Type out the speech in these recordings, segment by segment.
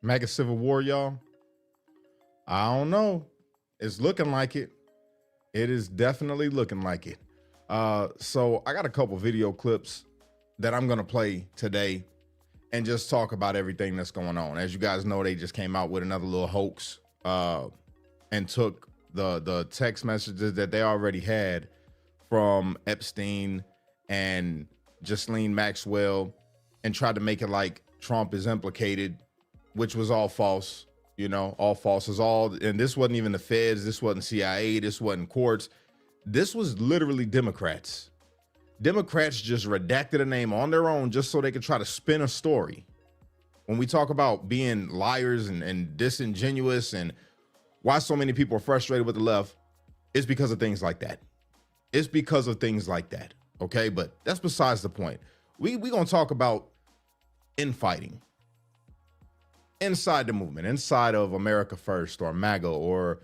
Maga Civil War, y'all. I don't know. It's looking like it. It is definitely looking like it. So I got a couple video clips that I'm gonna play today and just talk about everything that's going on. As you guys know, they just came out with another little hoax and took the text messages that they already had from Epstein and Ghislaine Maxwell and tried to make it like Trump is implicated, which was all false. You know, all false is all. And this wasn't even the feds. This wasn't CIA. This wasn't courts. This was literally Democrats. Democrats just redacted a name on their own just so they could try to spin a story. When we talk about being liars and disingenuous and why so many people are frustrated with the left, it's because of things like that. It's because of things like that. Okay, but that's besides the point. We gonna talk about infighting inside the movement, inside of America First or MAGA or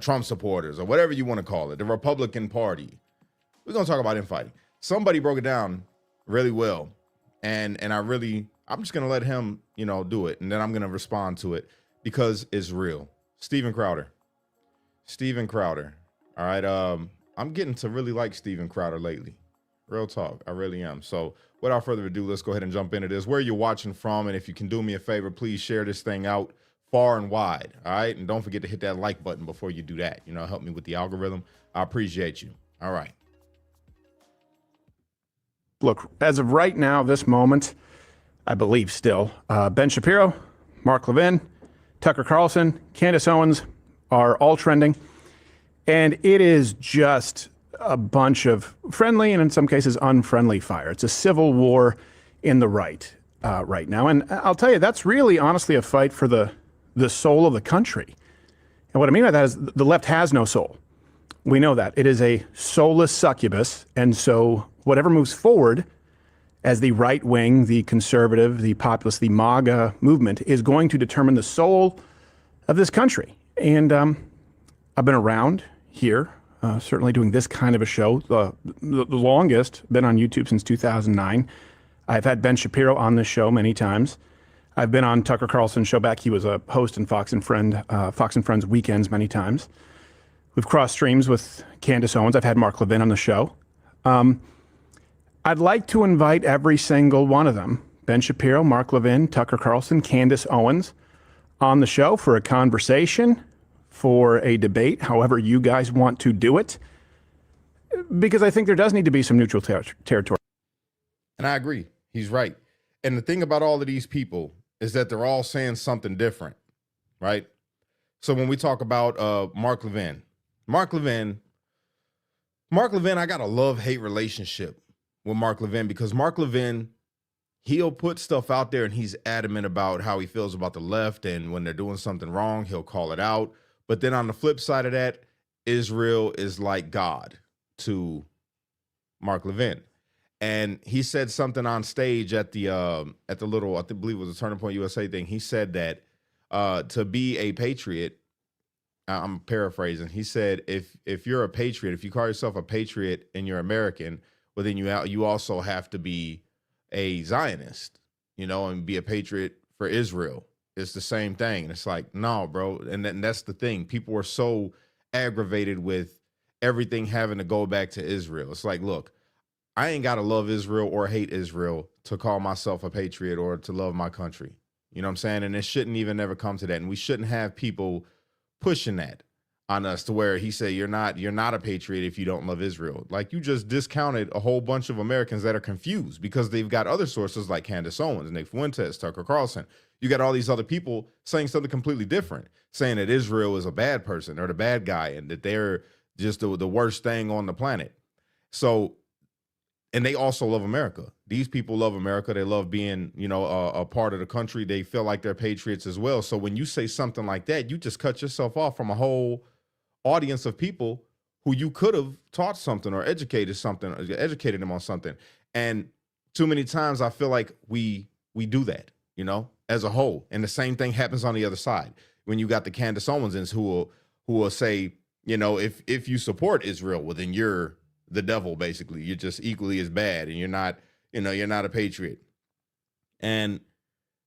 Trump supporters or whatever you want to call it, the Republican Party. We're gonna talk about infighting. Somebody broke it down really well, and I'm just gonna let him, do it, and then I'm gonna respond to it because it's real. Steven Crowder. All right, I'm getting to really like Steven Crowder lately. Real talk, I really am. So without further ado, let's go ahead and jump into this. Where you're watching from, and if you can do me a favor, please share this thing out far and wide, all right? And don't forget to hit that like button before you do that. Help me with the algorithm. I appreciate you. All right. Look, as of right now, this moment, I believe still, Ben Shapiro, Mark Levin, Tucker Carlson, Candace Owens are all trending. And it is just a bunch of friendly and in some cases unfriendly fire. It's a civil war in the right now. And I'll tell you, that's really honestly a fight for the soul of the country. And what I mean by that is the left has no soul. We know that. It is a soulless succubus. And so whatever moves forward as the right wing, the conservative, the populist, the MAGA movement is going to determine the soul of this country. And I've been around here, certainly doing this kind of a show, the longest, been on YouTube since 2009. I've had Ben Shapiro on this show many times. I've been on Tucker Carlson's show back. He was a host in Fox and Friends Weekends many times. We've crossed streams with Candace Owens. I've had Mark Levin on the show. I'd like to invite every single one of them, Ben Shapiro, Mark Levin, Tucker Carlson, Candace Owens, on the show for a conversation, for a debate, however you guys want to do it, because I think there does need to be some neutral territory. And I agree. He's right. And the thing about all of these people is that they're all saying something different, right? So when we talk about Mark Levin, I got a love-hate relationship with Mark Levin because Mark Levin, he'll put stuff out there and he's adamant about how he feels about the left, and when they're doing something wrong, he'll call it out. But then on the flip side of that, Israel is like God to Mark Levin. And he said something on stage at the little, I believe it was a Turning Point USA thing. He said that to be a patriot, I'm paraphrasing. He said, if you're a patriot, if you call yourself a patriot and you're American, well, then you also have to be a Zionist, and be a patriot for Israel. It's the same thing. And it's like, no, bro. And that's the thing. People are so aggravated with everything having to go back to Israel. It's like, look, I ain't got to love Israel or hate Israel to call myself a patriot or to love my country. You know what I'm saying? And it shouldn't even ever come to that. And we shouldn't have people pushing that on us to where he said, you're not a patriot if you don't love Israel. Like, you just discounted a whole bunch of Americans that are confused because they've got other sources like Candace Owens, Nick Fuentes, Tucker Carlson. You got all these other people saying something completely different, saying that Israel is a bad person or the bad guy and that they're just the worst thing on the planet. So, and they also love America. These people love America. They love being, a part of the country. They feel like they're patriots as well. So when you say something like that, you just cut yourself off from a whole audience of people who you could have taught something or educated them on something. And too many times I feel like we do that, as a whole. And the same thing happens on the other side. When you got the Candace Owens's who will say, if you support Israel, well, then you're the devil, basically. You're just equally as bad, and you're not a patriot. And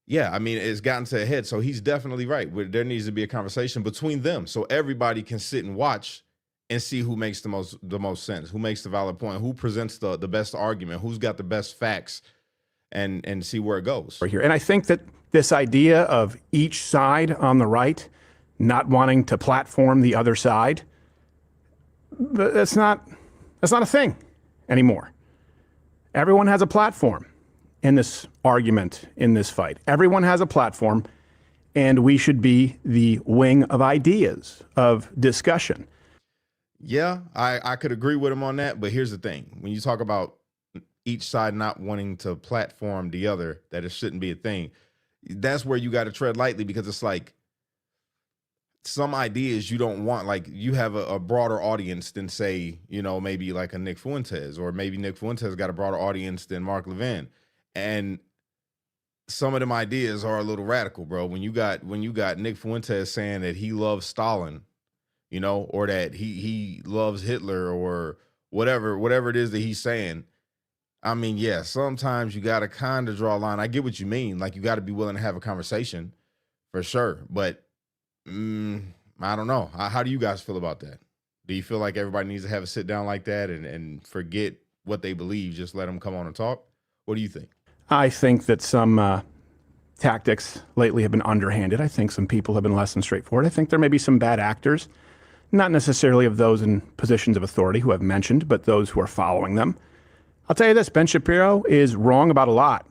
Yeah, I mean, it's gotten to a head. So he's definitely right. There needs to be a conversation between them so everybody can sit and watch and see who makes the most sense, who makes the valid point, who presents the best argument, who's got the best facts, and see where it goes. Here. And I think that this idea of each side on the right not wanting to platform the other side, that's not a thing anymore. Everyone has a platform in this argument, in this fight. Everyone has a platform, and we should be the wing of ideas, of discussion. Yeah, I could agree with him on that. But here's the thing. When you talk about each side not wanting to platform the other, that it shouldn't be a thing, that's where you got to tread lightly, because it's like some ideas you don't want, like you have a broader audience than, say, maybe like a Nick Fuentes, or maybe Nick Fuentes got a broader audience than Mark Levin. And some of them ideas are a little radical, bro. When you got Nick Fuentes saying that he loves Stalin, or that he loves Hitler, or whatever it is that he's saying. I mean, yeah, sometimes you got to kind of draw a line. I get what you mean. Like, you got to be willing to have a conversation for sure. But I don't know. How do you guys feel about that? Do you feel like everybody needs to have a sit down like that and forget what they believe, just let them come on and talk? What do you think? I think that some tactics lately have been underhanded. I think some people have been less than straightforward. I think there may be some bad actors, not necessarily of those in positions of authority who have mentioned, but those who are following them. I'll tell you this, Ben Shapiro is wrong about a lot.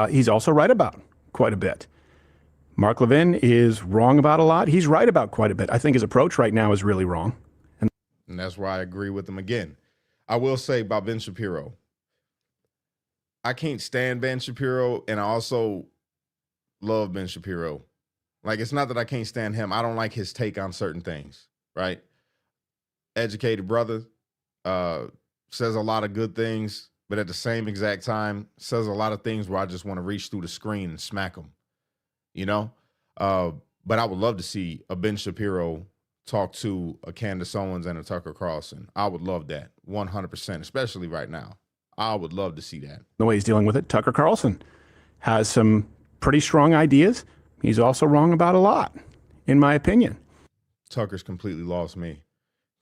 He's also right about quite a bit. Mark Levin is wrong about a lot. He's right about quite a bit. I think his approach right now is really wrong. And that's why I agree with him again. I will say about Ben Shapiro, I can't stand Ben Shapiro, and I also love Ben Shapiro. Like, it's not that I can't stand him. I don't like his take on certain things, right? Educated brother, says a lot of good things, but at the same exact time says a lot of things where I just want to reach through the screen and smack him, But I would love to see a Ben Shapiro talk to a Candace Owens and a Tucker Carlson. I would love that 100%, especially right now. I would love to see that. The way he's dealing with it, Tucker Carlson has some pretty strong ideas. He's also wrong about a lot, in my opinion. Tucker's completely lost me.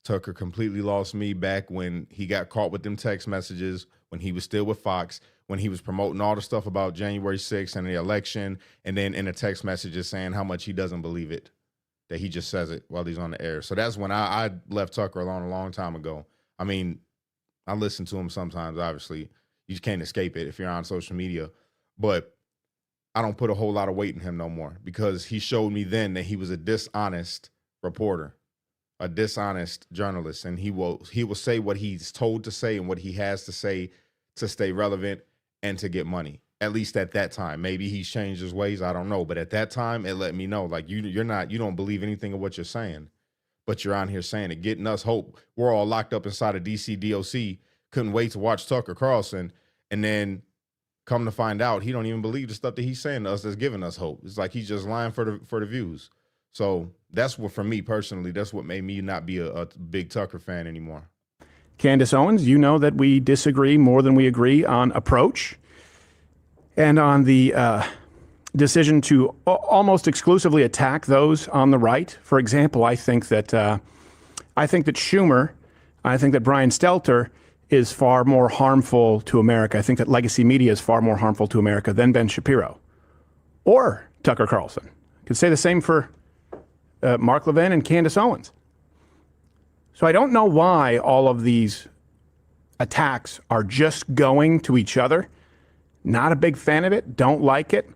Tucker completely lost me back when he got caught with them text messages, when he was still with Fox, when he was promoting all the stuff about January 6th and the election, and then in the text messages saying how much he doesn't believe it, that he just says it while he's on the air. So that's when I left Tucker alone a long time ago. I mean, I listen to him sometimes, obviously. You just can't escape it if you're on social media. But I don't put a whole lot of weight in him no more, because he showed me then that he was a dishonest reporter, a dishonest journalist, and he will say what he's told to say and what he has to say to stay relevant and to get money. At least at that time. Maybe he's changed his ways, I don't know. But at that time, it let me know, like, you don't believe anything of what you're saying, but you're on here saying it, getting us hope. We're all locked up inside of DC DOC, couldn't wait to watch Tucker Carlson, and then come to find out he don't even believe the stuff that he's saying to us that's giving us hope. It's like he's just lying for the views. So that's what, for me personally, that's what made me not be a big Tucker fan anymore. Candace Owens, you know that we disagree more than we agree on approach and on the decision to almost exclusively attack those on the right. For example, I think that Schumer, I think that Brian Stelter is far more harmful to America. I think that legacy media is far more harmful to America than Ben Shapiro or Tucker Carlson. I could say the same for Mark Levin and Candace Owens. So I don't know why all of these attacks are just going to each other. Not a big fan of it. Don't like it.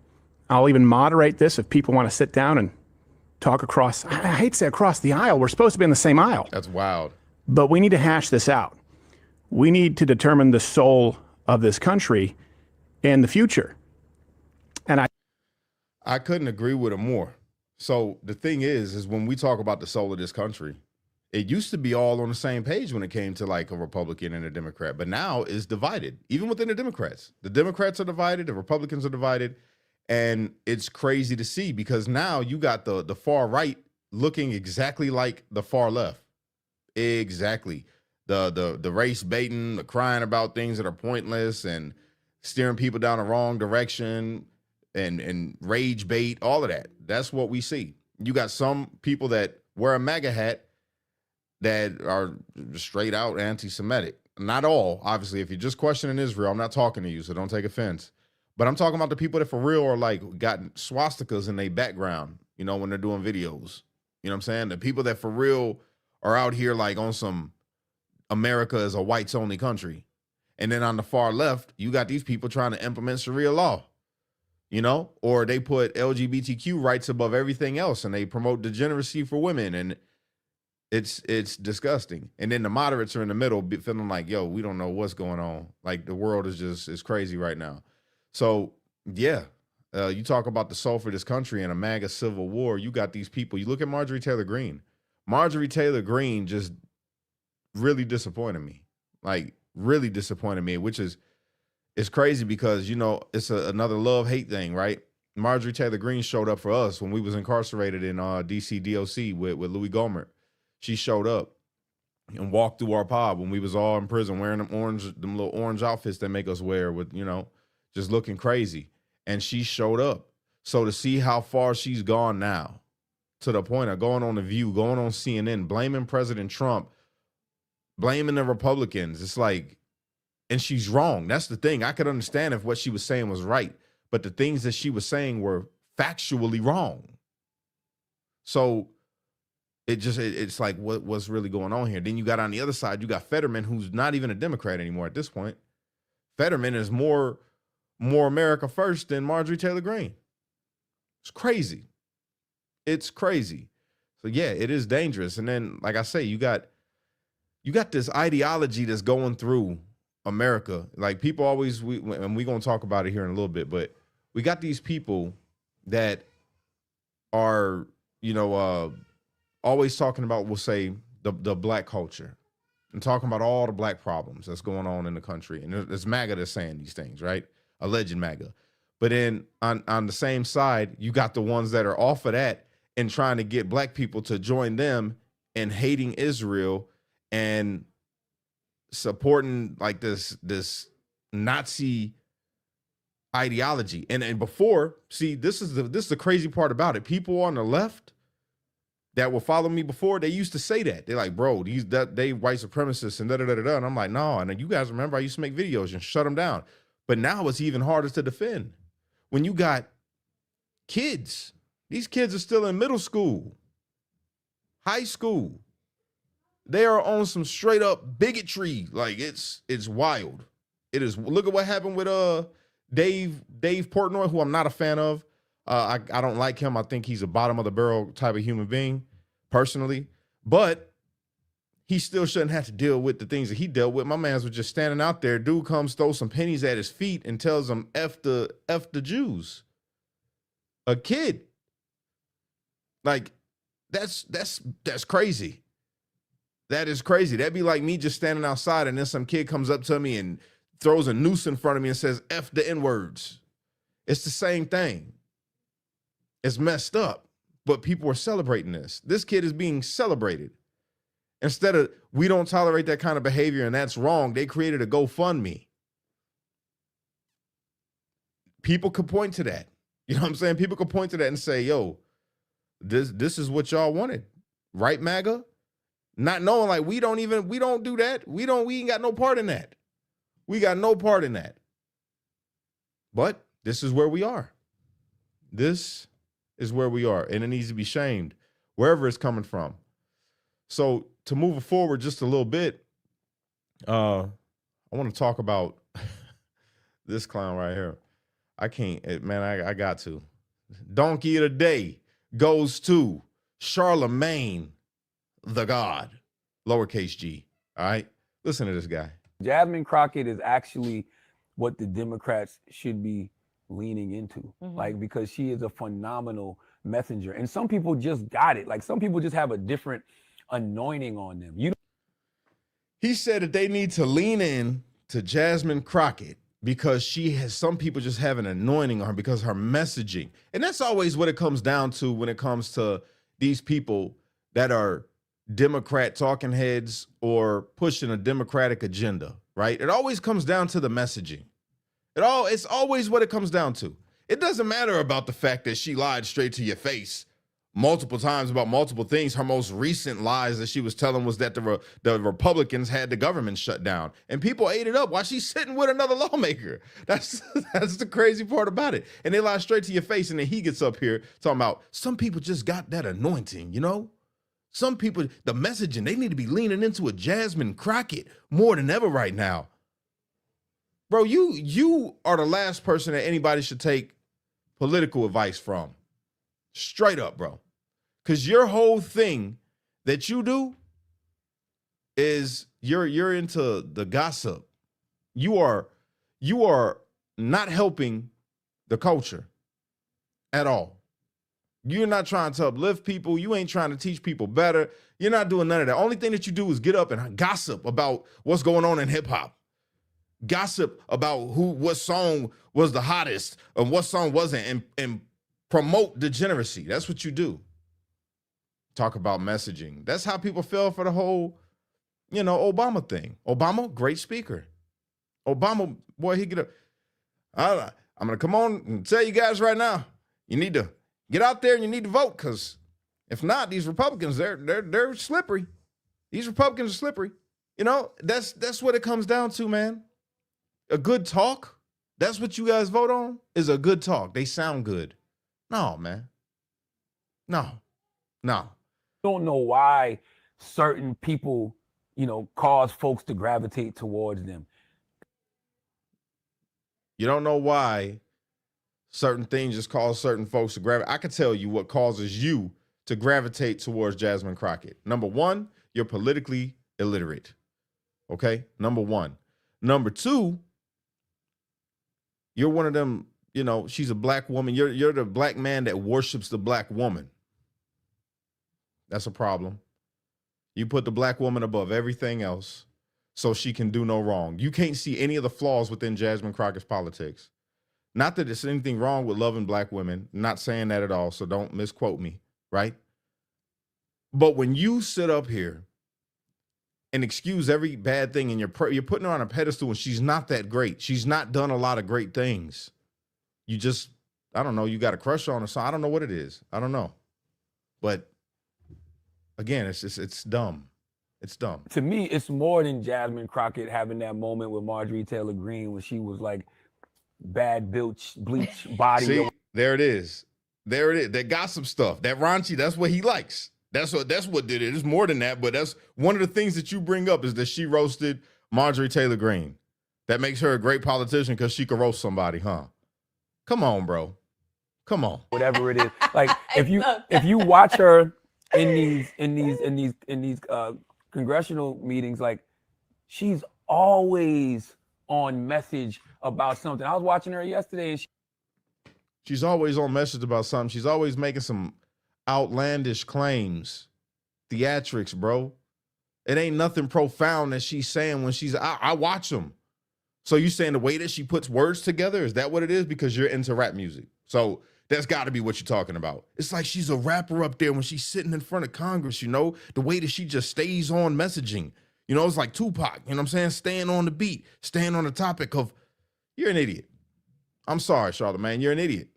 I'll even moderate this if people want to sit down and talk across. I hate to say across the aisle. We're supposed to be in the same aisle. That's wild. But we need to hash this out. We need to determine the soul of this country and the future. And I couldn't agree with him more. So the thing is when we talk about the soul of this country, it used to be all on the same page when it came to like a Republican and a Democrat, but now it's divided, even within the Democrats. The Democrats are divided, the Republicans are divided, and it's crazy to see because now you got the far right looking exactly like the far left. Exactly. The race baiting, the crying about things that are pointless and steering people down the wrong direction, and rage bait, all of that. That's what we see. You got some people that wear a MAGA hat that are straight out anti-Semitic. Not all, obviously. If you're just questioning Israel, I'm not talking to you, so don't take offense. But I'm talking about the people that for real are like got swastikas in their background, you know, when they're doing videos. You know what I'm saying? The people that for real are out here like on some America is a whites only country. And then on the far left, you got these people trying to implement Sharia law, you know, or they put LGBTQ rights above everything else and they promote degeneracy for women. And it's disgusting. And then the moderates are in the middle feeling like, yo, we don't know what's going on. Like the world is crazy right now. So, yeah, you talk about the soul for this country and a MAGA civil war. You got these people. You look at Marjorie Taylor Greene. Marjorie Taylor Greene just really disappointed me. Like, really disappointed me, which is it's crazy because, you know, it's another love-hate thing, right? Marjorie Taylor Greene showed up for us when we was incarcerated in DC DOC with Louis Gohmert. She showed up and walked through our pod when we was all in prison wearing them little orange outfits that make us wear with, you know, just looking crazy. And she showed up. So to see how far she's gone now, to the point of going on The View, going on CNN, blaming President Trump, blaming the Republicans, it's like, and she's wrong. That's the thing. I could understand if what she was saying was right, but the things that she was saying were factually wrong. So it's like, what's really going on here? Then you got on the other side, you got Fetterman, who's not even a Democrat anymore at this point. Fetterman is more America first than Marjorie Taylor Greene. It's crazy. It's crazy. So yeah, it is dangerous. And then, like I say, you got this ideology that's going through America. Like people always, and we're going to talk about it here in a little bit, but we got these people that are, you know, always talking about, we'll say, the black culture and talking about all the black problems that's going on in the country. And it's MAGA that's saying these things, right? Alleged MAGA. But then on the same side, you got the ones that are off of that and trying to get black people to join them in hating Israel and supporting like this Nazi ideology. And before, see, this is the crazy part about it. People on the left that will follow me before, they used to say that. They're like, bro, they white supremacists and da-da-da-da-da. And I'm like, no. And then you guys remember I used to make videos and shut them down. But now it's even harder to defend. When you got kids, these kids are still in middle school, high school. They are on some straight up bigotry. Like it's wild. It is. Look at what happened with Dave Portnoy, who I'm not a fan of. I don't like him. I think he's a bottom of the barrel type of human being, personally. But he still shouldn't have to deal with the things that he dealt with. My man's was just standing out there. Dude comes, throws some pennies at his feet and tells him F the Jews. A kid. Like, that's crazy. That is crazy. That'd be like me just standing outside and then some kid comes up to me and throws a noose in front of me and says F the N-words. It's the same thing. It's messed up, but people are celebrating this. This kid is being celebrated. Instead of, we don't tolerate that kind of behavior and that's wrong, they created a GoFundMe. People could point to that. You know what I'm saying? People could point to that and say, yo, this is what y'all wanted. Right, MAGA? Not knowing like we don't do that. We ain't got no part in that. We got no part in that. But this is where we are. This is where we are, and it needs to be shamed wherever it's coming from. So to move it forward just a little bit, I want to talk about this clown right here. I can't, man, I got to. Donkey of the day goes to Charlemagne the God, lowercase g. All right, listen to this guy. Jasmine Crockett is actually what the Democrats should be leaning into, like, because she is a phenomenal messenger. And some people just got it. Like, some people just have a different anointing on them. He said that they need to lean in to Jasmine Crockett because some people just have an anointing on her because her messaging. And that's always what it comes down to when it comes to these people that are Democrat talking heads or pushing a Democratic agenda, right? It always comes down to the messaging. It's always what it comes down to. It doesn't matter about the fact that she lied straight to your face multiple times about multiple things. Her most recent lies that she was telling was that the Republicans had the government shut down, and people ate it up while she's sitting with another lawmaker. That's the crazy part about it. And they lie straight to your face, and then he gets up here talking about some people just got that anointing, you know? Some people, the messaging, they need to be leaning into a Jasmine Crockett more than ever right now. Bro, you are the last person that anybody should take political advice from. Straight up, bro. Because your whole thing that you do is you're into the gossip. You are not helping the culture at all. You're not trying to uplift people. You ain't trying to teach people better. You're not doing none of that. Only thing that you do is get up and gossip about what's going on in hip hop. Gossip about what song was the hottest and what song wasn't, and promote degeneracy. That's what you do. Talk about messaging. That's how people fell for the whole, Obama thing. Obama, great speaker. Obama, boy, he get up. I'm going to come on and tell you guys right now, you need to get out there and you need to vote, because if not, these Republicans, they're slippery. These Republicans are slippery. That's what it comes down to, man. A good talk, that's what you guys vote on, is a good talk. They sound good. No, man. No. Don't know why certain people, cause folks to gravitate towards them. You don't know why certain things just cause certain folks to gravitate. I can tell you what causes you to gravitate towards Jasmine Crockett. Number one, you're politically illiterate. Okay? Number one. Number two, you're one of them, she's a black woman. You're the black man that worships the black woman. That's a problem. You put the black woman above everything else so she can do no wrong. You can't see any of the flaws within Jasmine Crockett's politics. Not that there's anything wrong with loving black women. I'm not saying that at all, so don't misquote me, right? But when you sit up here and excuse every bad thing, and you're putting her on a pedestal, and she's not that great. She's not done a lot of great things. You just, I don't know, you got a crush on her, so I don't know what it is. I don't know. But again, it's dumb. It's dumb. To me, it's more than Jasmine Crockett having that moment with Marjorie Taylor Greene when she was like bad bleach body. See, there it is. There it is. That gossip stuff, that raunchy, that's what he likes. That's what did it. It's more than that, but that's one of the things that you bring up, is that she roasted Marjorie Taylor Greene. That makes her a great politician because she can roast somebody, huh? Come on, bro. Come on. Whatever it is. Like if you watch her in these congressional meetings, like she's always on message about something. I was watching her yesterday, and she's always on message about something. She's always making some outlandish claims. Theatrics, bro. It ain't nothing profound that she's saying when she's, I watch them. So you saying the way that she puts words together, is that what it is? Because you're into rap music. So that's got to be what you're talking about. It's like she's a rapper up there when she's sitting in front of Congress, the way that she just stays on messaging. It's like Tupac, you know what I'm saying? Staying on the beat, staying on the topic of, you're an idiot. I'm sorry, Charlamagne, you're an idiot.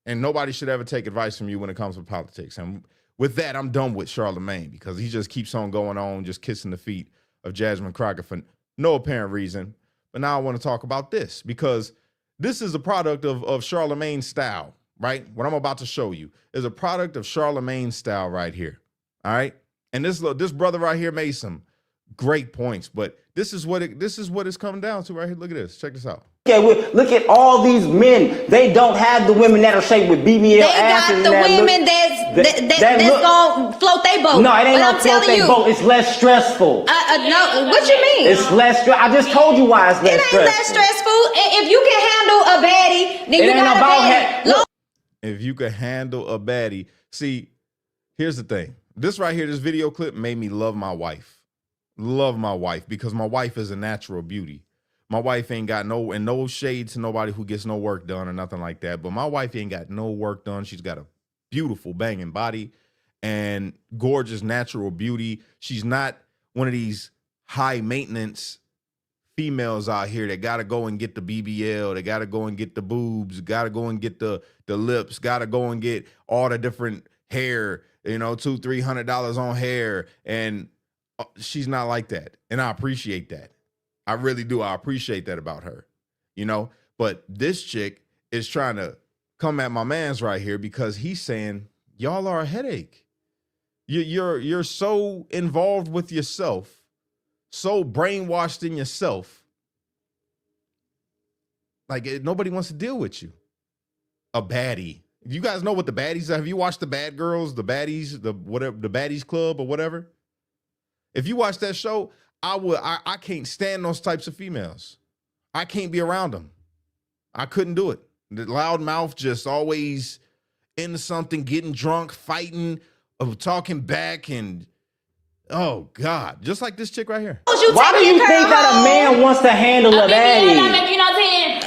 And nobody should ever take advice from you when it comes to politics. And with that, I'm done with Charlamagne, because he just keeps on going on, just kissing the feet of Jasmine Crockett for no apparent reason. But now I want to talk about this, because this is a product of Charlamagne's style, right? What I'm about to show you is a product of Charlamagne's style right here, all right? And this brother right here made some great points, but this is what it's coming down to right here. Look at this. Check this out. Okay, look at all these men. They don't have the women that are shaped with BBL ass. They got the women that's gonna float their boat. No, it ain't gonna float their boat. It's less stressful. No, what you mean? It's less stressful. I just told you why it's less stressful. It ain't less stressful. If you can handle a baddie, then you got a baddie. If you can handle a baddie. See, here's the thing. This right here, this video clip made me love my wife. Love my wife, because my wife is a natural beauty. My wife ain't got no shade to nobody who gets no work done or nothing like that. But my wife ain't got no work done. She's got a beautiful banging body and gorgeous natural beauty. She's not one of these high maintenance females out here that got to go and get the BBL, they got to go and get the boobs, got to go and get the lips, got to go and get all the different hair, you know, $200-300 on hair. And she's not like that. And I appreciate that. I really do. I appreciate that about her, you know, but this chick is trying to come at my man's right here because he's saying, y'all are a headache. You're so involved with yourself, so brainwashed in yourself. Like nobody wants to deal with you. A baddie. You guys know what the baddies are? Have you watched the Bad Girls, the Baddies, the Baddies Club or whatever? If you watch that show, I can't stand those types of females. I can't be around them. I couldn't do it. The loud mouth, just always into something, getting drunk, fighting, talking back, and oh God, just like this chick right here. Why do you think that a man wants to handle a baddie?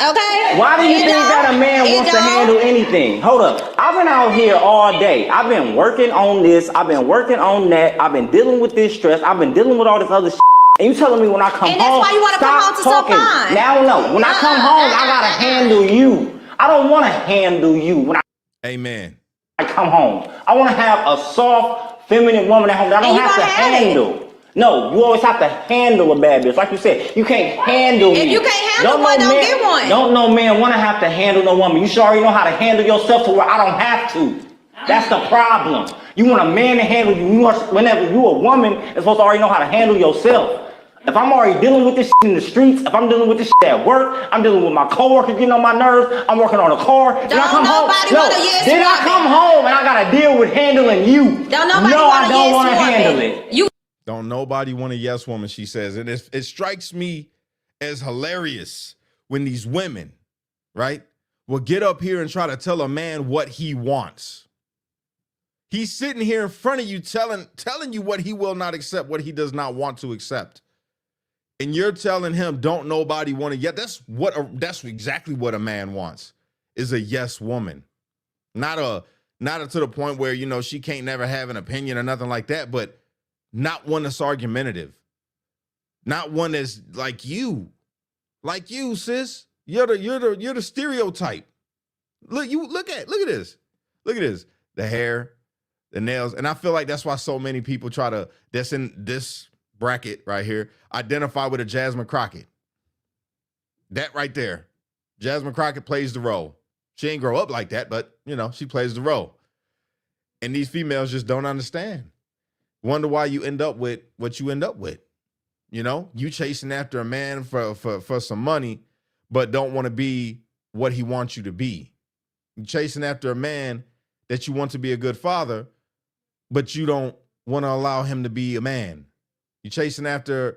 Okay. Why do you think that a man wants to handle anything? Hold up. I've been out here all day. I've been working on this. I've been working on that. I've been dealing with this stress. I've been dealing with all this other shit. And you telling me when I come home, and that's why you want to come home to some fun. Now, no. When I come home, I gotta handle you. I don't want to handle you when Amen. I come home. I want to have a soft, feminine woman at home that I don't have to handle. No, you always have to handle a bad bitch. Like you said, you can't handle me. If you can't handle one, don't get one. Don't no man want to have to handle no woman. You should already know how to handle yourself to where I don't have to. That's the problem. You want a man to handle you. Whenever you a woman, you're supposed to already know how to handle yourself. If I'm already dealing with this shit in the streets, if I'm dealing with this shit at work, I'm dealing with my coworkers getting on my nerves, I'm working on a car, then I come home. Then I come home and I gotta deal with handling you. I don't want to handle it. Don't nobody want a yes woman, she says. And it strikes me as hilarious when these women, right, will get up here and try to tell a man what he wants. He's sitting here in front of you telling you what he will not accept, what he does not want to accept. And you're telling him, don't nobody want to. Yeah, that's exactly what a man wants, is a yes woman. Not to the point where, you know, she can't never have an opinion or nothing like that, but not one that's argumentative. Not one that's like you, sis. You're the stereotype. Look at this. Look at this. The hair, the nails. And I feel like that's why so many people that's in this bracket right here, identify with a Jasmine Crockett. That right there. Jasmine Crockett plays the role. She ain't grow up like that, but, you know, she plays the role. And these females just don't understand. Wonder why you end up with what you end up with. You know, you chasing after a man for some money, but don't want to be what he wants you to be. You chasing after a man that you want to be a good father, but you don't want to allow him to be a man. You chasing after,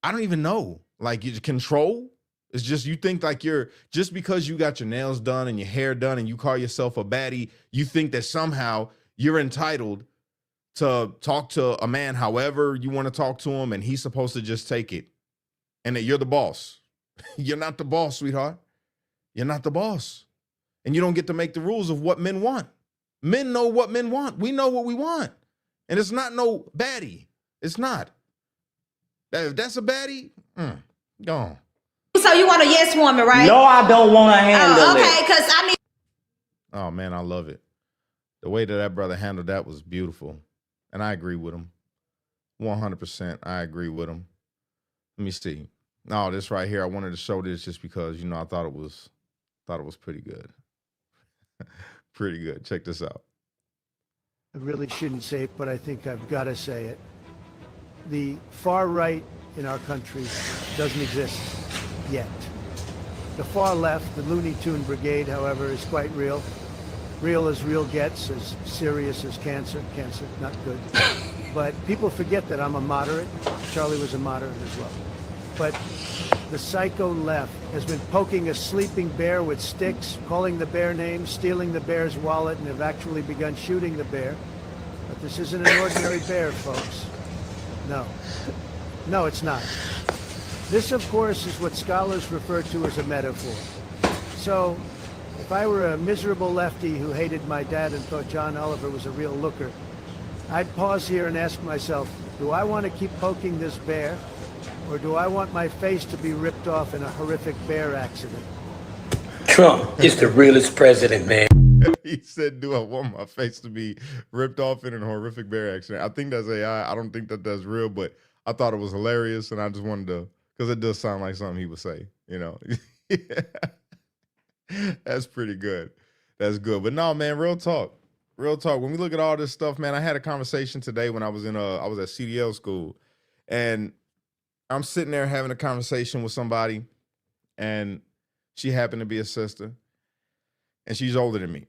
I don't even know, like you control. It's just, you think like just because you got your nails done and your hair done and you call yourself a baddie, you think that somehow you're entitled to talk to a man however you want to talk to him, and he's supposed to just take it, and that you're the boss. You're not the boss, sweetheart. You're not the boss. And you don't get to make the rules of what men want. Men know what men want. We know what we want. And it's not no baddie. It's not. If that's a baddie, go on. So you want a yes woman, right? No, I don't want to handle it. Okay, because I mean. Oh, man, I love it. The way that brother handled that was beautiful. And I agree with him. 100%, I agree with him. Let me see. No, this right here, I wanted to show this just because, you know, I thought it was pretty good. Pretty good. Check this out. I really shouldn't say it, but I think I've got to say it. The far right in our country doesn't exist yet. The far left, the Looney Tune Brigade, however, is quite real. Real as real gets, as serious as cancer. Cancer, not good. But people forget that I'm a moderate. Charlie was a moderate as well. But the psycho left has been poking a sleeping bear with sticks, calling the bear names, stealing the bear's wallet, and have actually begun shooting the bear. But this isn't an ordinary bear, folks. No. No, it's not. This, of course, is what scholars refer to as a metaphor. So, if I were a miserable lefty who hated my dad and thought John Oliver was a real looker, I'd pause here and ask myself, do I want to keep poking this bear? or do I want my face to be ripped off in a horrific bear accident? Trump is the realest president, man. He said, do I want my face to be ripped off in a horrific bear accident? I think that's AI. I don't think that that's real, but I thought it was hilarious, and I just wanted to, because it does sound like something he would say, you know. That's pretty good. That's good. But no, man, real talk. Real talk. When we look at all this stuff, man, I had a conversation today when I was at CDL school, and I'm sitting there having a conversation with somebody, and she happened to be a sister, and she's older than me.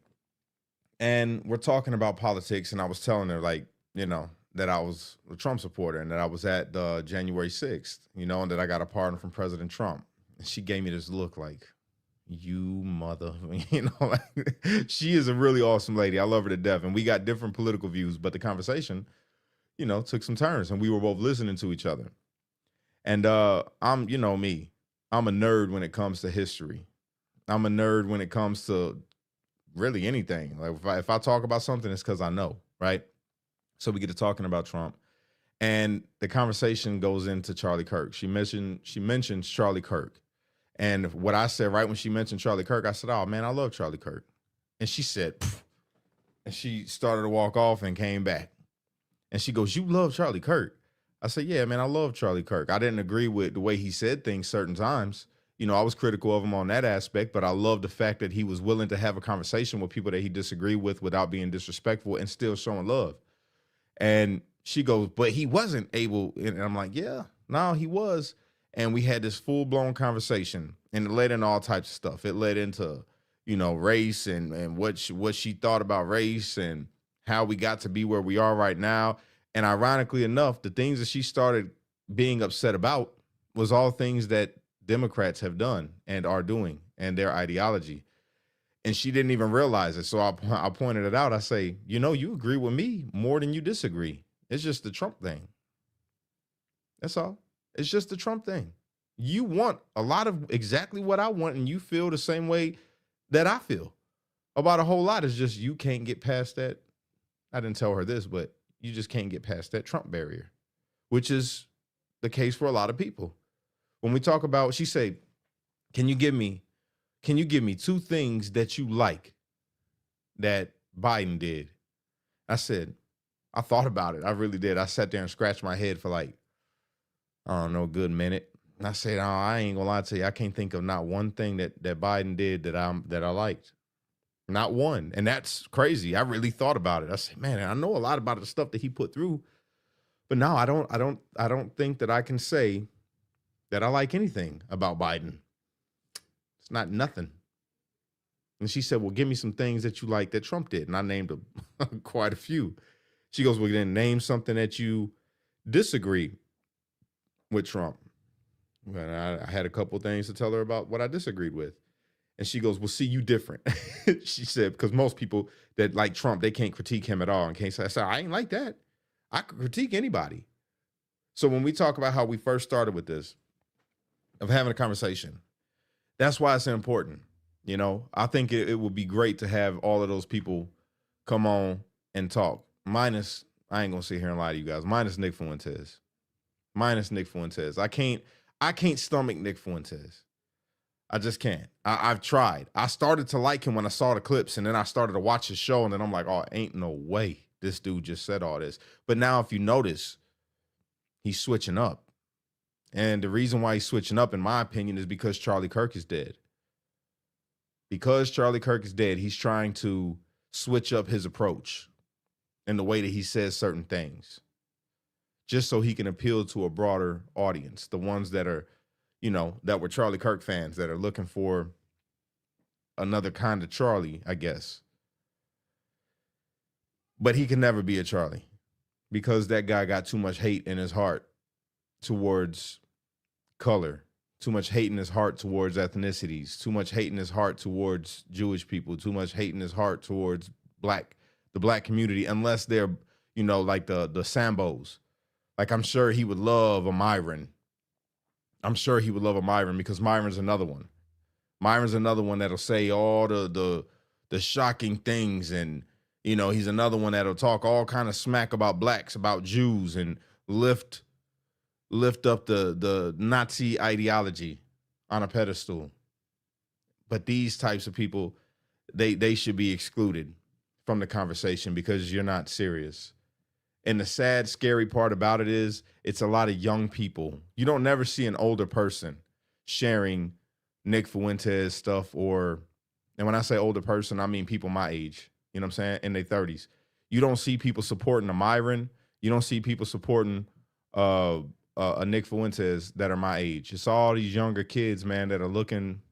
And we're talking about politics, and I was telling her, like, you know, that I was a Trump supporter and that I was at the January 6th, you know, and that I got a pardon from President Trump. And she gave me this look like, you mother, you know, like, she is a really awesome lady. I love her to death. And we got different political views, but the conversation, you know, took some turns, and we were both listening to each other. And I'm, you know me, I'm a nerd when it comes to history. I'm a nerd when it comes to really anything. Like if I talk about something, it's because I know, right? So we get to talking about Trump, and the conversation goes into Charlie Kirk. She mentions Charlie Kirk. And what I said right when she mentioned Charlie Kirk, I said, oh man, I love Charlie Kirk. And she said, pfft. And she started to walk off and came back. And she goes, you love Charlie Kirk? I said, yeah, man, I love Charlie Kirk. I didn't agree with the way he said things certain times. You know, I was critical of him on that aspect, but I love the fact that he was willing to have a conversation with people that he disagreed with without being disrespectful and still showing love. And she goes, but he wasn't able. And I'm like, yeah, no, he was. And we had this full blown conversation, and it led into all types of stuff. It led into, you know, race and what she thought about race and how we got to be where we are right now. And ironically enough, the things that she started being upset about was all things that Democrats have done and are doing, and their ideology. And she didn't even realize it. So I pointed it out. I say, you know, you agree with me more than you disagree. It's just the Trump thing. That's all. It's just the Trump thing. You want a lot of exactly what I want, and you feel the same way that I feel about a whole lot. It's just you can't get past that. I didn't tell her this, but you just can't get past that Trump barrier, which is the case for a lot of people. When we talk about, she said, can you give me two things that you like that Biden did? I said, I thought about it. I really did. I sat there and scratched my head for like, I don't know, a good minute. And I said, oh, I ain't gonna lie to you. I can't think of not one thing that Biden did that I liked. Not one. And that's crazy. I really thought about it. I said, man, I know a lot about the stuff that he put through, but no, I don't think that I can say that I like anything about Biden. It's not nothing. And she said, well, give me some things that you like that Trump did. And I named quite a few. She goes, well, then name something that you disagree with Trump. And I had a couple things to tell her about what I disagreed with. And she goes, well, see, you different. She said, because most people that like Trump, they can't critique him at all. And can't say, I said, I ain't like that. I could critique anybody. So when we talk about how we first started with this, of having a conversation, that's why it's important. You know, I think it would be great to have all of those people come on and talk. Minus, I ain't gonna sit here and lie to you guys, minus Nick Fuentes. Minus Nick Fuentes. I can't stomach Nick Fuentes. I just can't. I've tried. I started to like him when I saw the clips, and then I started to watch his show, and then I'm like, oh, ain't no way this dude just said all this. But now if you notice, he's switching up. And the reason why he's switching up, in my opinion, is because Charlie Kirk is dead. Because Charlie Kirk is dead, he's trying to switch up his approach in the way that he says certain things, just so he can appeal to a broader audience, the ones that are, you know, that were Charlie Kirk fans that are looking for another kind of Charlie, I guess. But he can never be a Charlie because that guy got too much hate in his heart towards color, too much hate in his heart towards ethnicities, too much hate in his heart towards Jewish people, too much hate in his heart towards the black community, unless they're, you know, like the Sambos. Like, I'm sure he would love a Myron. I'm sure he would love a Myron because Myron's another one. Myron's another one that'll say all the shocking things, and, you know, he's another one that'll talk all kind of smack about blacks, about Jews, and lift lift up the Nazi ideology on a pedestal. But these types of people, they should be excluded from the conversation because you're not serious. And the sad, scary part about it is it's a lot of young people. You don't never see an older person sharing Nick Fuentes stuff and when I say older person, I mean people my age, you know what I'm saying, in their 30s. You don't see people supporting a Myron. You don't see people supporting a Nick Fuentes that are my age. It's all these younger kids, man, that are looking,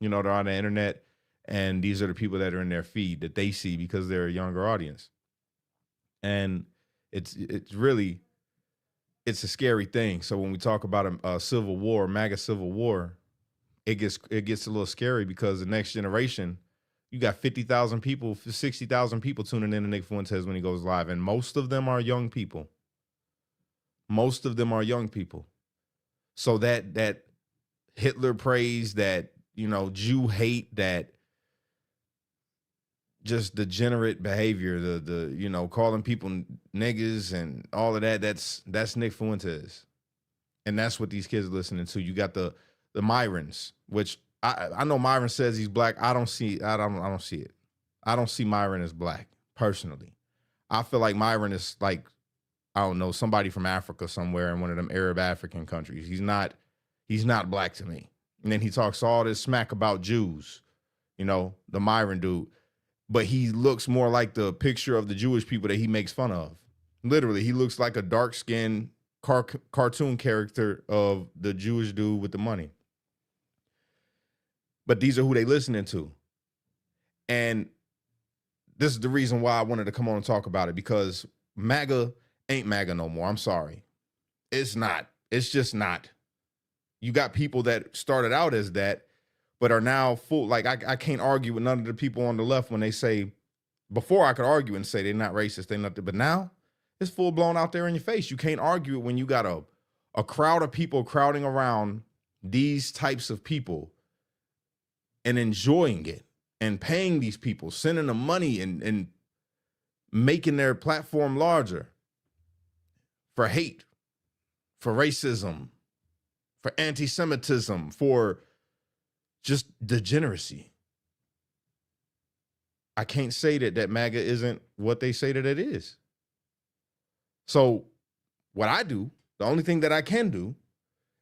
they're on the internet, and these are the people that are in their feed that they see because they're a younger audience. And it's really a scary thing. So when we talk about a civil war, MAGA civil war, it gets a little scary because the next generation, you got 50,000 people, 60,000 people tuning in to Nick Fuentes when he goes live, and most of them are young people. Most of them are young people. So that Hitler praise, that Jew hate, that just degenerate behavior, the calling people niggas and all of that, that's Nick Fuentes. And that's what these kids are listening to. You got the Myrons, which I know Myron says he's black. I don't see it. I don't see Myron as black, personally. I feel like Myron is like, I don't know, somebody from Africa somewhere in one of them Arab African countries. He's not black to me. And then he talks all this smack about Jews, the Myron dude. But he looks more like the picture of the Jewish people that he makes fun of. Literally, he looks like a dark-skinned cartoon character of the Jewish dude with the money. But these are who they listening to. And this is the reason why I wanted to come on and talk about it, because MAGA ain't MAGA no more. I'm sorry. It's not. It's just not. You got people that started out as that, but are now full. Like, I can't argue with none of the people on the left when they say, before I could argue and say they're not racist, they're not, but now it's full blown out there in your face. You can't argue it when you got a crowd of people crowding around these types of people and enjoying it and paying these people, sending them money and making their platform larger for hate, for racism, for anti-Semitism, for just degeneracy. I can't say that MAGA isn't what they say that it is. So what I do, the only thing that I can do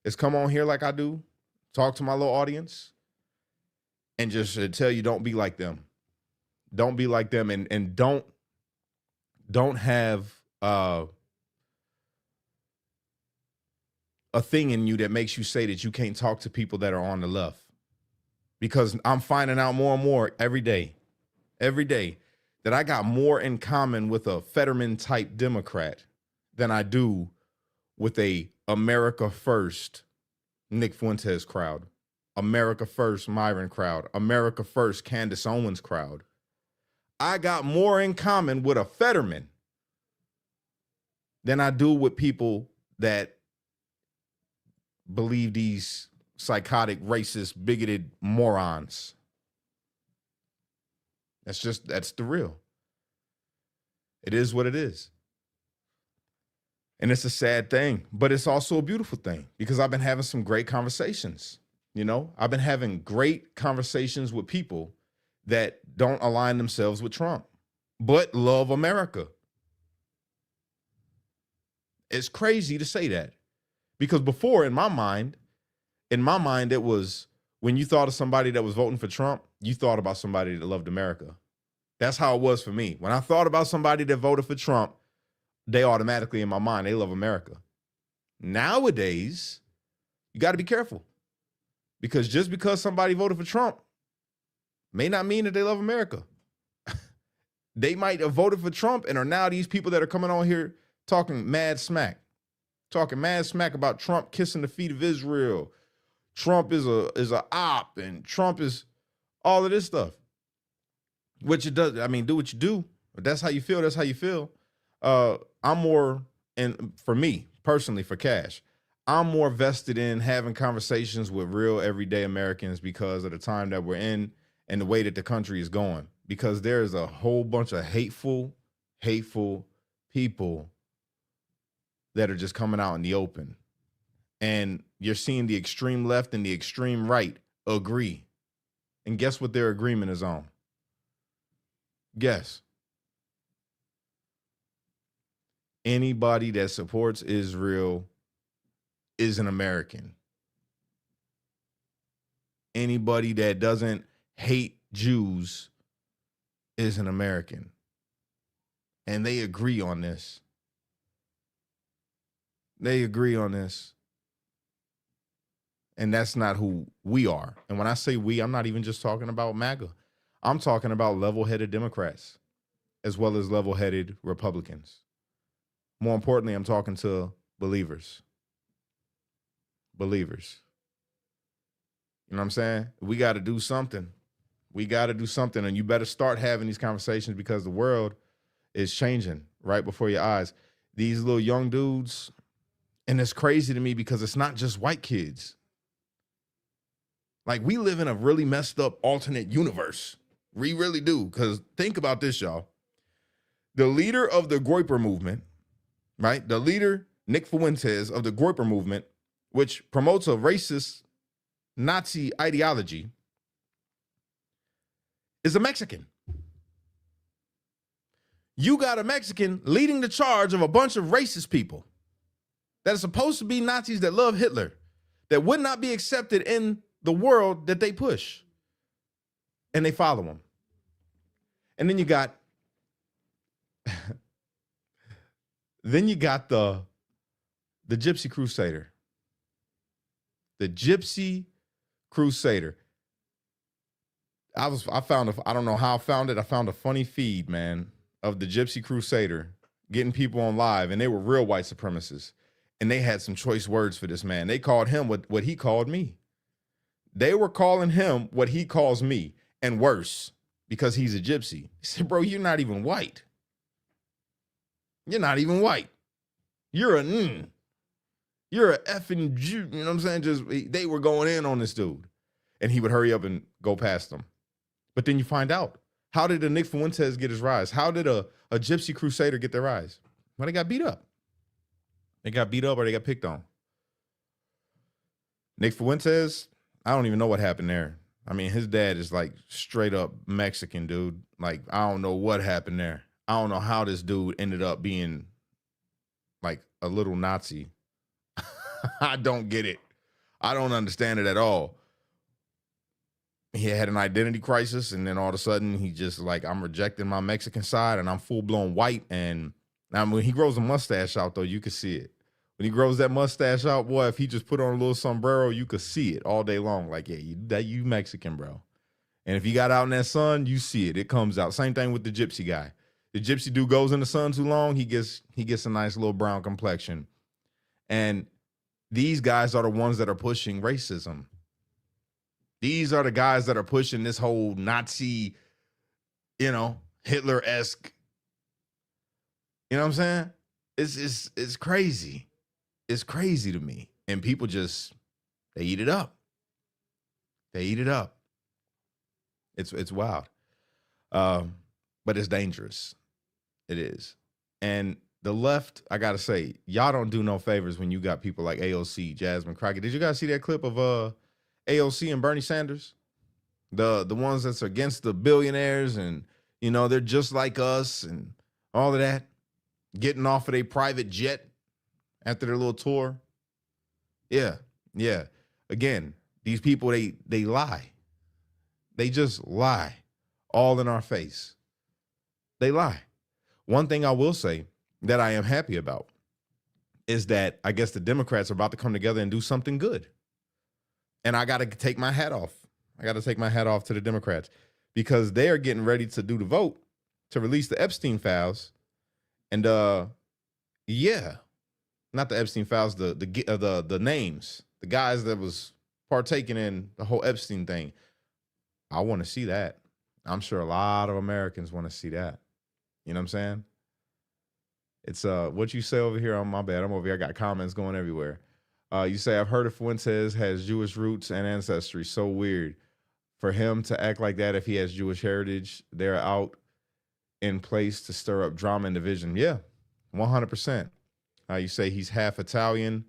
is come on here like I do, talk to my little audience, and just tell you, don't be like them. Don't be like them, and don't have a thing in you that makes you say that you can't talk to people that are on the left. Because I'm finding out more and more every day, that I got more in common with a Fetterman type Democrat than I do with a America First Nick Fuentes crowd, America First Myron crowd, America First Candace Owens crowd. I got more in common with a Fetterman than I do with people that believe these psychotic, racist, bigoted morons. That's the real. It is what it is. And it's a sad thing, but it's also a beautiful thing, because I've been having some great conversations. I've been having great conversations with people that don't align themselves with Trump, but love America. It's crazy to say that, because before, in my mind, it was, when you thought of somebody that was voting for Trump, you thought about somebody that loved America. That's how it was for me. When I thought about somebody that voted for Trump, they automatically, in my mind, they love America. Nowadays, you got to be careful, because just because somebody voted for Trump may not mean that they love America. They might have voted for Trump and are now these people that are coming on here talking mad smack about Trump kissing the feet of Israel. Trump is a op, and Trump is all of this stuff. Which it does. I mean, do what you do. If that's how you feel, that's how you feel. I'm more, and for me personally, for Cash, I'm more vested in having conversations with real everyday Americans because of the time that we're in and the way that the country is going. Because there's a whole bunch of hateful people that are just coming out in the open. And you're seeing the extreme left and the extreme right agree. And guess what their agreement is on? Guess. Anybody that supports Israel is an American. Anybody that doesn't hate Jews is an American. And they agree on this. They agree on this. And that's not who we are. And when I say we, I'm not even just talking about MAGA. I'm talking about level-headed Democrats as well as level-headed Republicans. More importantly, I'm talking to believers. Believers. You know what I'm saying? We got to do something. We got to do something. And you better start having these conversations because the world is changing right before your eyes. These little young dudes, and it's crazy to me because it's not just white kids. Like, we live in a really messed up alternate universe. We really do. Because think about this, y'all. The leader of the Groyper movement, right? The leader, Nick Fuentes, of the Groyper movement, which promotes a racist Nazi ideology, is a Mexican. You got a Mexican leading the charge of a bunch of racist people that are supposed to be Nazis that love Hitler, that would not be accepted in the world that they push. And they follow him. And then you got the Gypsy Crusader. The Gypsy Crusader. I don't know how I found it. I found a funny feed, man, of the Gypsy Crusader getting people on live, and they were real white supremacists. And they had some choice words for this man. They called him what he called me. They were calling him what he calls me, and worse, because he's a gypsy. He said, bro, you're not even white. You're not even white. You're You're a effing Jew. You know what I'm saying? Just they were going in on this dude. And he would hurry up and go past them. But then you find out, how did a Nick Fuentes get his rise? How did a Gypsy Crusader get their rise? Well, they got beat up. They got beat up or they got picked on. Nick Fuentes, I don't even know what happened there. I mean, his dad is like straight up Mexican, dude. Like, I don't know what happened there. I don't know how this dude ended up being like a little Nazi. I don't get it. I don't understand it at all. He had an identity crisis, and then all of a sudden he just like, I'm rejecting my Mexican side and I'm full-blown white. And now when he grows a mustache out, though, you can see it. When he grows that mustache out, boy, if he just put on a little sombrero, you could see it all day long. Like, yeah, you Mexican, bro. And if you got out in that sun, you see it. It comes out. Same thing with the gypsy guy. The gypsy dude goes in the sun too long, he gets a nice little brown complexion. And these guys are the ones that are pushing racism. These are the guys that are pushing this whole Nazi, Hitler-esque. You know what I'm saying? It's crazy. It's crazy to me. And people just, they eat it up. They eat it up. It's wild. But it's dangerous. It is. And the left, I gotta say, y'all don't do no favors when you got people like AOC, Jasmine Crockett. Did you guys see that clip of AOC and Bernie Sanders? The ones that's against the billionaires and, they're just like us and all of that. Getting off of a private jet after their little tour. Yeah. Again, these people, they lie. They just lie all in our face. They lie. One thing I will say that I am happy about is that I guess the Democrats are about to come together and do something good. And I got to take my hat off. I got to take my hat off to the Democrats because they are getting ready to do the vote to release the Epstein files. And not the Epstein files, the names, the guys that was partaking in the whole Epstein thing. I want to see that. I'm sure a lot of Americans want to see that. You know what I'm saying? It's what you say over here on my bad. I'm over here. I got comments going everywhere. You say, I've heard of Fuentes has Jewish roots and ancestry. So weird for him to act like that. If he has Jewish heritage, they're out in place to stir up drama and division. Yeah, 100%. You say he's half Italian.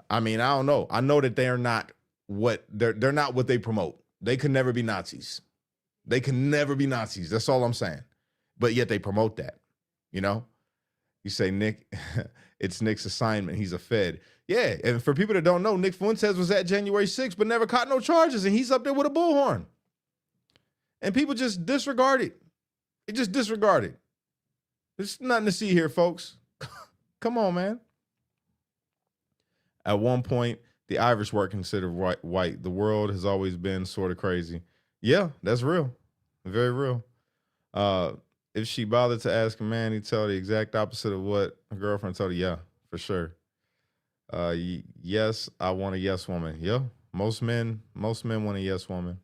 I mean, I don't know. I know that they're not what they promote. They could never be Nazis. They can never be Nazis. That's all I'm saying. But yet they promote that, you know? You say, Nick, it's Nick's assignment. He's a Fed. Yeah, and for people that don't know, Nick Fuentes was at January 6th, but never caught no charges, and he's up there with a bullhorn. And people just disregard it. They just disregard it. There's nothing to see here, folks. Come on, man. At one point, the Irish were considered white. The world has always been sort of crazy. Yeah, that's real. Very real. If she bothered to ask a man, he'd tell the exact opposite of what a girlfriend told her. Yeah, for sure. Yes, I want a yes woman. Yeah, most men want a yes woman.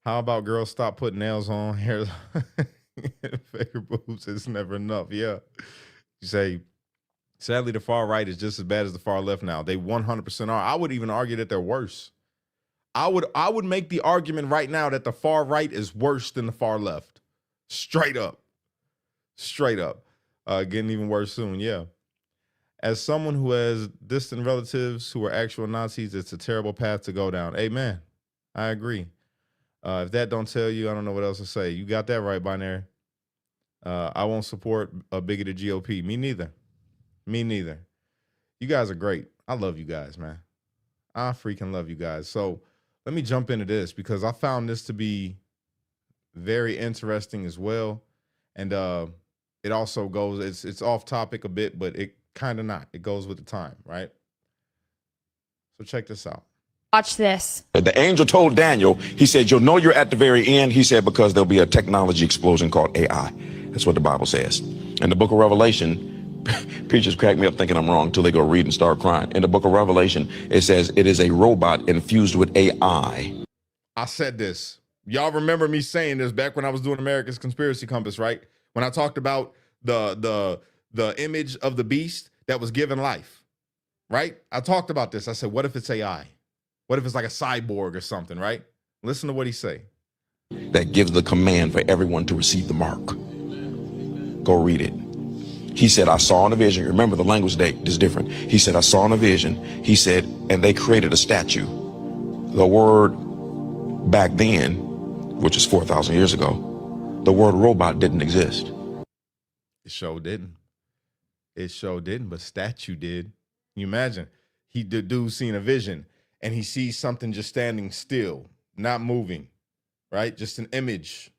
How about girls stop putting nails on, hair, fake boobs? It's never enough. Yeah. You say, sadly, the far right is just as bad as the far left now. They 100% are. I would even argue that they're worse. I would make the argument right now that the far right is worse than the far left. Straight up. Straight up. Getting even worse soon, yeah. As someone who has distant relatives who are actual Nazis, it's a terrible path to go down. Amen. I agree. If that don't tell you, I don't know what else to say. You got that right, Binary. I won't support a bigoted GOP. Me neither. Me neither. You guys are great. I love you guys, man. I freaking love you guys. So let me jump into this because I found this to be very interesting as well. And it also goes, it's off topic a bit, but it kind of not. It goes with the time, right? So check this out. Watch this. The angel told Daniel, he said, you'll know you're at the very end. He said, because there'll be a technology explosion called AI. That's what the Bible says. In the book of Revelation, preachers crack me up thinking I'm wrong until they go read and start crying. In the book of Revelation, it says it is a robot infused with AI. I said this. Y'all remember me saying this back when I was doing America's Conspiracy Compass, right? When I talked about the image of the beast that was given life, right? I talked about this. I said, what if it's AI? What if it's like a cyborg or something, right? Listen to what he say. That gives the command for everyone to receive the mark. Go read it. He said, I saw in a vision. Remember, the language is different. He said, I saw in a vision. He said, and they created a statue. The word back then, which is 4,000 years ago, the word robot didn't exist. It sure didn't. It sure didn't, but statue did. Can you imagine? The dude seen a vision and he sees something just standing still, not moving, right? Just an image,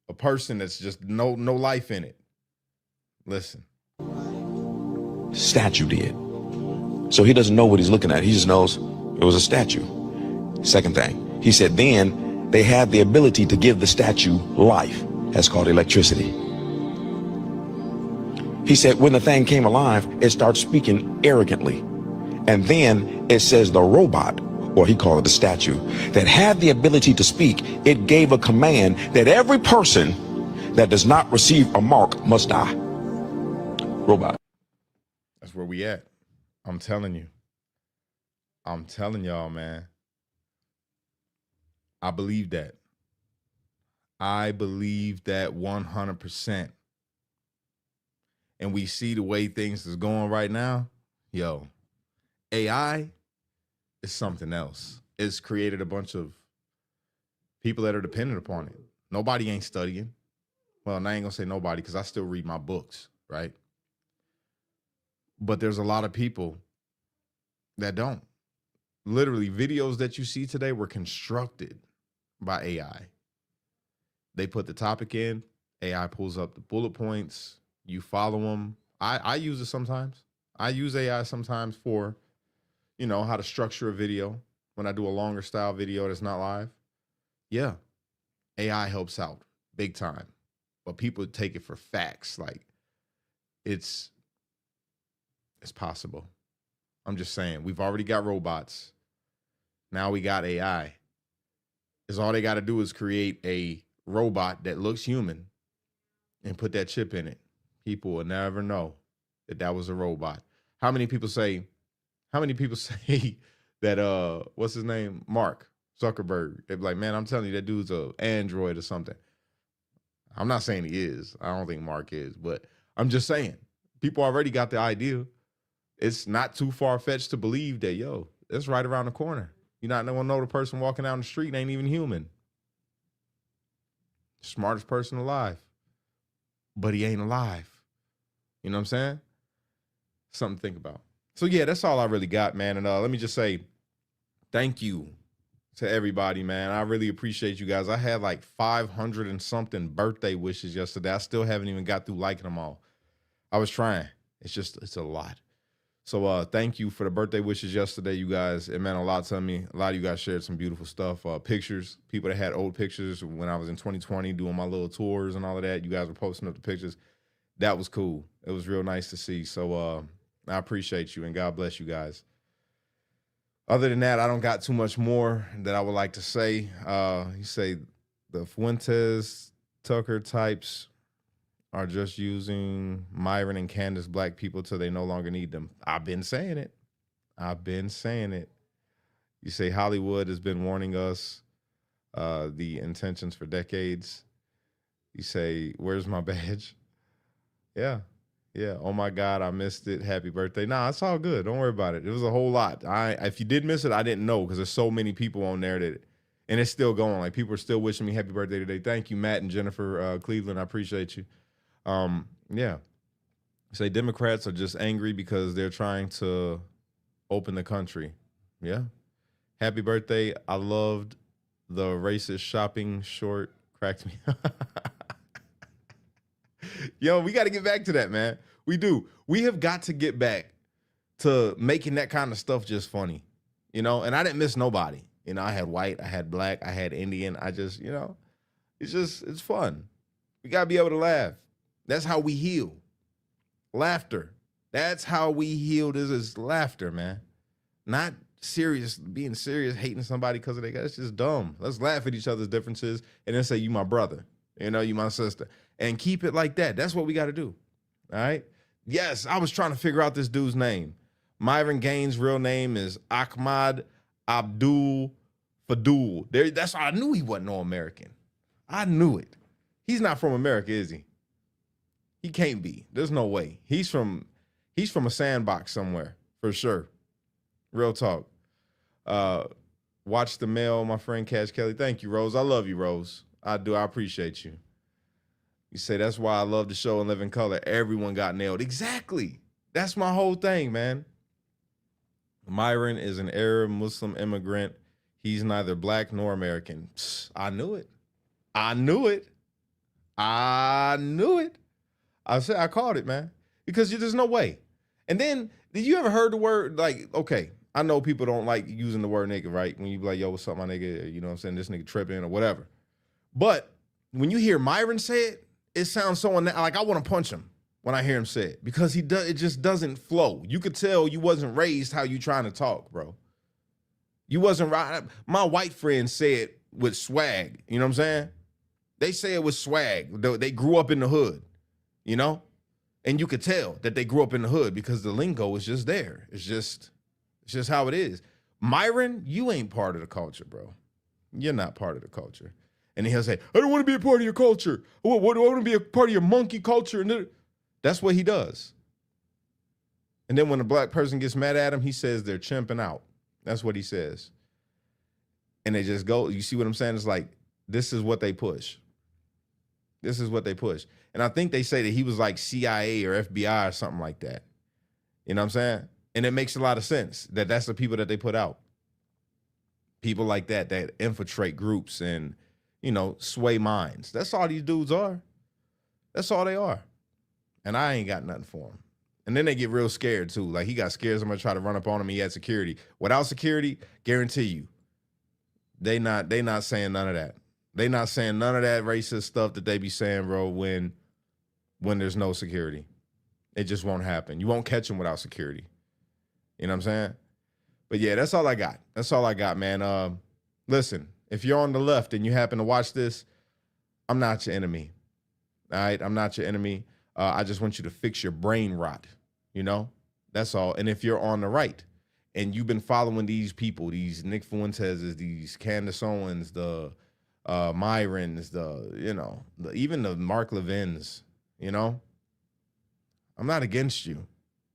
a person that's just no life in it. Listen. Statue did. So he doesn't know what he's looking at. He just knows it was a statue. Second thing, he said then they had the ability to give the statue life. That's called electricity. He said when the thing came alive, it started speaking arrogantly. And then it says the robot, or he called it the statue, that had the ability to speak, it gave a command that every person that does not receive a mark must die. Robot. That's where we at. I'm telling you. I'm telling y'all, man. I believe that. I believe that 100%. And we see the way things is going right now. Yo, AI is something else. It's created a bunch of people that are dependent upon it. Nobody ain't studying. Well, and I ain't gonna say nobody because I still read my books, right? But there's a lot of people that don't. Literally, videos that you see today were constructed by AI. They put the topic in, AI pulls up the bullet points, you follow them. I use it sometimes. I use AI sometimes for, you know, how to structure a video when I do a longer style video that's not live. Yeah, AI helps out big time. But people take it for facts. Like, it's possible. I'm just saying, we've already got robots. Now we got AI. Is all they got to do is create a robot that looks human and put that chip in it. People will never know that was a robot. How many people say that, what's his name? Mark Zuckerberg. They'd be like, man, I'm telling you, that dude's a android or something. I'm not saying he is. I don't think Mark is, but I'm just saying, people already got the idea. it's not too far-fetched to believe that, yo, it's right around the corner. You not gonna know the person walking down the street ain't even human. Smartest person alive. But he ain't alive. You know what I'm saying? Something to think about. So yeah, that's all I really got, man. And let me just say thank you to everybody, man. I really appreciate you guys. I had like 500 and something birthday wishes yesterday. I still haven't even got through liking them all. I was trying. It's a lot. So thank you for the birthday wishes yesterday, you guys. It meant a lot to me. A lot of you guys shared some beautiful stuff. Pictures, people that had old pictures when I was in 2020 doing my little tours and all of that. You guys were posting up the pictures. That was cool. It was real nice to see. So I appreciate you and God bless you guys. Other than that, I don't got too much more that I would like to say. You say the Fuentes Tucker types are just using Myron and Candace black people till they no longer need them. I've been saying it. You say Hollywood has been warning us the intentions for decades. You say, where's my badge? Yeah. Oh my God, I missed it. Happy birthday. Nah, it's all good. Don't worry about it. It was a whole lot. If you did miss it, I didn't know because there's so many people on there and it's still going. Like people are still wishing me happy birthday today. Thank you, Matt and Jennifer Cleveland. I appreciate you. Yeah. Say Democrats are just angry because they're trying to open the country. Yeah. Happy birthday. I loved the racist shopping short. Cracked me. Yo, we got to get back to that, man. We do. We have got to get back to making that kind of stuff just funny, you know? And I didn't miss nobody. You know, I had white, I had black, I had Indian. I just, you know, it's fun. We got to be able to laugh. That's how we heal. Laughter. That's how we heal. This is laughter, man. Not serious, being serious, hating somebody because of their guy. It's just dumb. Let's laugh at each other's differences and then say, you my brother. You know, you my sister. And keep it like that. That's what we got to do. All right? Yes, I was trying to figure out this dude's name. Myron Gaines' real name is Ahmad Abdul Fadul. That's why I knew he wasn't no American. I knew it. He's not from America, is he? He can't be. There's no way. He's from a sandbox somewhere, for sure. Real talk. Watch the mail, my friend Cash Kelly. Thank you, Rose. I love you, Rose. I do. I appreciate you. You say, that's why I love the show and Live in Color. Everyone got nailed. Exactly. That's my whole thing, man. Myron is an Arab Muslim immigrant. He's neither black nor American. Psst, I knew it. I said, I called it, man. Because there's no way. And then, did you ever heard the word, like, okay, I know people don't like using the word nigga, right? When you be like, yo, what's up, my nigga? You know what I'm saying? This nigga tripping or whatever. But when you hear Myron say it, it sounds so like I want to punch him when I hear him say it because it just doesn't flow. You could tell you wasn't raised how you trying to talk, bro. You wasn't right. My white friends say it with swag. You know what I'm saying? They say it with swag. They grew up in the hood, you know? And you could tell that they grew up in the hood because the lingo is just there. It's just how it is. Myron, you ain't part of the culture, bro. You're not part of the culture. And he'll say, I don't want to be a part of your culture. I want to be a part of your monkey culture. And that's what he does. And then when a black person gets mad at him, he says they're chimping out. That's what he says. And they just go, you see what I'm saying? It's like, this is what they push. This is what they push. And I think they say that he was like CIA or FBI or something like that. You know what I'm saying? And it makes a lot of sense that that's the people that they put out. People like that infiltrate groups and, you know, sway minds. That's all these dudes are. That's all they are. And I ain't got nothing for them. And then they get real scared too. Like he got scared somebody tried to run up on him. He had security. Without security, guarantee you, they not saying none of that. They not saying none of that racist stuff that they be saying, bro, when there's no security. It just won't happen. You won't catch them without security. You know what I'm saying? But yeah, that's all I got. That's all I got, man. Listen, if you're on the left and you happen to watch this, I'm not your enemy. All right? I'm not your enemy. I just want you to fix your brain rot, you know? That's all. And if you're on the right and you've been following these people, these Nick Fuentes, these Candace Owens, the Myrons, even the Mark Levins, you know? I'm not against you,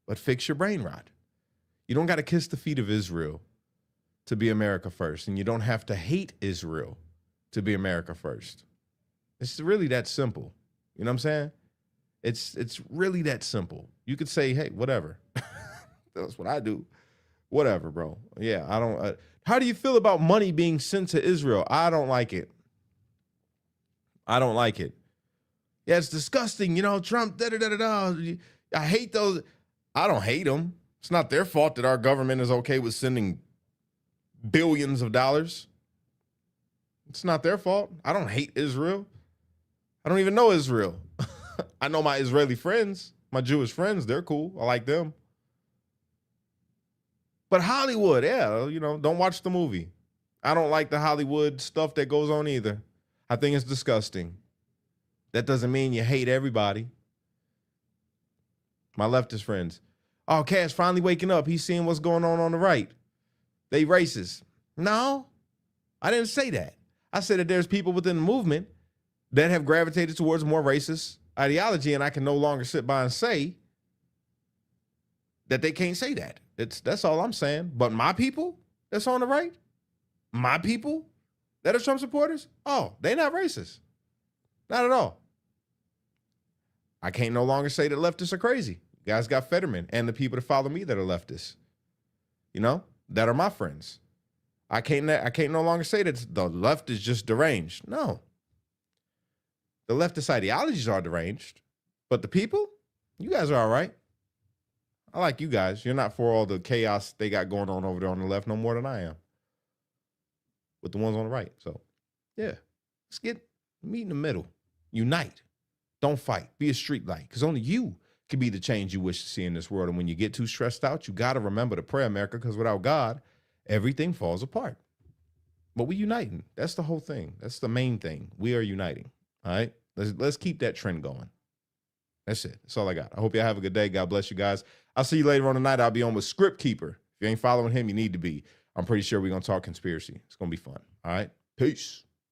but fix your brain rot. You don't got to kiss the feet of Israel to be America first. And you don't have to hate Israel to be America first. It's really that simple. You know what I'm saying? It's really that simple. You could say, hey, whatever. That's what I do. Whatever, bro. Yeah, I don't. How do you feel about money being sent to Israel? I don't like it. I don't like it. Yeah, it's disgusting. You know, Trump, da-da-da-da-da. I hate those. I don't hate them. It's not their fault that our government is okay with sending billions of dollars. It's not their fault. I don't hate Israel. I don't even know Israel. I know my Israeli friends, my Jewish friends. They're cool. I like them. But Hollywood, yeah, you know, don't watch the movie. I don't like the Hollywood stuff that goes on either. I think it's disgusting. That doesn't mean you hate everybody. My leftist friends. Oh, Cash finally waking up. He's seeing what's going on the right. They racist. No, I didn't say that. I said that there's people within the movement that have gravitated towards more racist ideology, and I can no longer sit by and say that they can't say that. That's all I'm saying. But my people that's on the right, my people that are Trump supporters, oh, they're not racist. Not at all. I can't no longer say that leftists are crazy. You guys got Fetterman and the people that follow me that are leftists, you know, that are my friends. I can't no longer say that the left is just deranged. No. The leftist ideologies are deranged, but the people, you guys are all right. I like you guys. You're not for all the chaos they got going on over there on the left no more than I am with the ones on the right. So, yeah, let's meet in the middle. Unite. Don't fight. Be a street light, because only you can be the change you wish to see in this world. And when you get too stressed out, you got to remember to pray, America, because without God, everything falls apart. But we uniting. That's the whole thing. That's the main thing. We are uniting. All right? Let's keep that trend going. That's it. That's all I got. I hope y'all have a good day. God bless you guys. I'll see you later on tonight. I'll be on with Script Keeper. If you ain't following him, you need to be. I'm pretty sure we're going to talk conspiracy. It's going to be fun. All right? Peace.